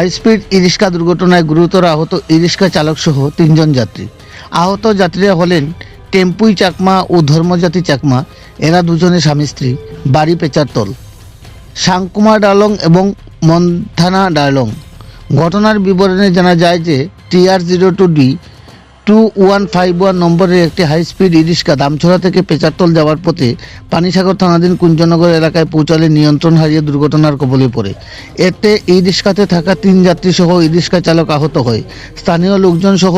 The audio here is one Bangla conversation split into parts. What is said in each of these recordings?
হাইস্পিড ই-রিক্সা দুর্ঘটনায় গুরুতর আহত ই-রিক্সা চালক সহ 3 জন যাত্রী। আহত যাত্রীরা হলেন টেম্পুই চাকমা ও ধর্মজাতি চাকমা। এরা দুজনে স্বামী স্ত্রী, বাড়ি পেচারতল, সাংকুমা ডালং এবং মন্থানা ডালং। ঘটনার বিবরণে জানা যায় যে TR02D 2151 নম্বরের একটি হাইস্পিড ই-রিক্সা দামছড়া থেকে পেচারতল যাওয়ার পথে পানিসাগর থানাধীন কুঞ্জনগর এলাকায় পৌঁছালে নিয়ন্ত্রণ হারিয়ে দুর্ঘটনার কবলে পড়ে। এতে ই-রিক্সাতে থাকা 3 যাত্রী সহ ই-রিক্সা চালক আহত হয়। স্থানীয় লোকজন সহ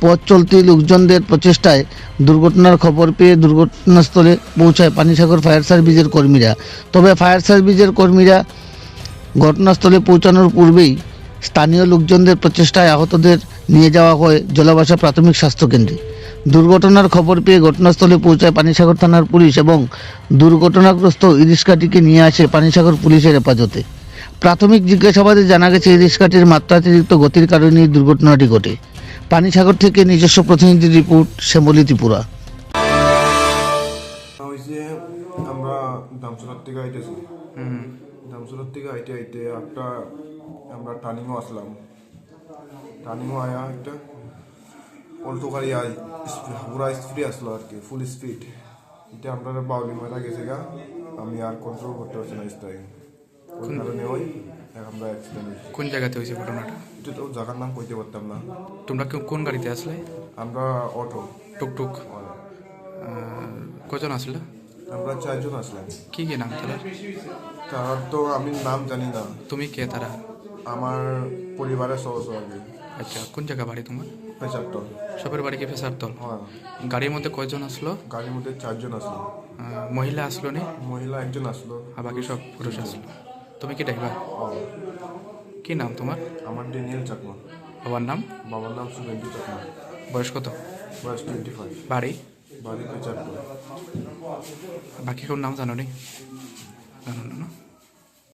পথ চলতি লোকজনদের প্রচেষ্টায় দুর্ঘটনার খবর পেয়ে দুর্ঘটনাস্থলে পৌঁছায় পানিসাগর ফায়ার সার্ভিসের কর্মীরা। তবে ফায়ার সার্ভিসের কর্মীরা ঘটনাস্থলে পৌঁছানোর পূর্বেই স্থানীয় লোকজনদের প্রচেষ্টায় আহতদের নিয়ে যাওয়া হয় জলাবাসা প্রাথমিক স্বাস্থ্যকেন্দ্রে। দুর্ঘটনার খবর পেয়ে ঘটনাস্থলে পৌঁছায় পানিসাগর থানার পুলিশ এবং দুর্ঘটনাগ্রস্ত ই-রিক্সাটিকে নিয়ে আসে পানিসাগর পুলিশের হেফাজতে। প্রাথমিক জিজ্ঞাসাবাদে জানা গেছে ই-রিক্সাটির মাত্রাতিরিক্ত গতির কারণে এই দুর্ঘটনাটি ঘটে। পানিসাগর থেকে নিজস্ব প্রতিনিধি রিপোর্ট, শ্যামলী ত্রিপুরা। হয়েছে আমরা দামসুরার থেকে আইতেছি। দামসুরার থেকে আইতে আইতে একটা আমরা টার্নিংও আসলাম। টার্নিংও আয়া একটা অল্টো গাড়ি পুরা স্পিডে আসলো আর কি, ফুল স্পিড। এটা আমরা বাউলি মারা গেছে গা, আমি আর কন্ট্রোল করতে পারছি না স্টাইল। ওই কারণে আমরা অ্যাক্সিডেন্ট হয়েছি। কোন জায়গাতে হয়েছে ঘটনাটা? এটা তো জায়গার নাম কইতে পারতাম না। তোমরা কোন গাড়িতে আসলে? আমরা অটো টুকটুক। কজন আসলে? আমরা 4 জন আসলাম। কি কি নাম তারা? তার তো আমি নাম জানি না। তুমি কে তারা? আমার পরিবারের সদস্য আর কি। আচ্ছা, কোন জায়গা বাড়ি তোমার? পেচারতল। সবের বাড়ি কি ফেসারতল? হ্যাঁ, গাড়ির মধ্যে কয়জন আসলো? গাড়ির মধ্যে 4 জন আসলো। মহিলা আসলো নি? মহিলা 1 জন আসলো, আর বাকি সব পুরুষ আসলো। তুমি কি ড্রাইভার? কি নাম তোমার? আমার ড্যানিয়েল চাকমা। বাবার নাম? বাবার নাম সুগন্ধি চাকমা। বয়স কত? বয়স 25। বাড়ি? বাড়ি পেচারতল। বাকি কোন নাম জানো নি? জানো না?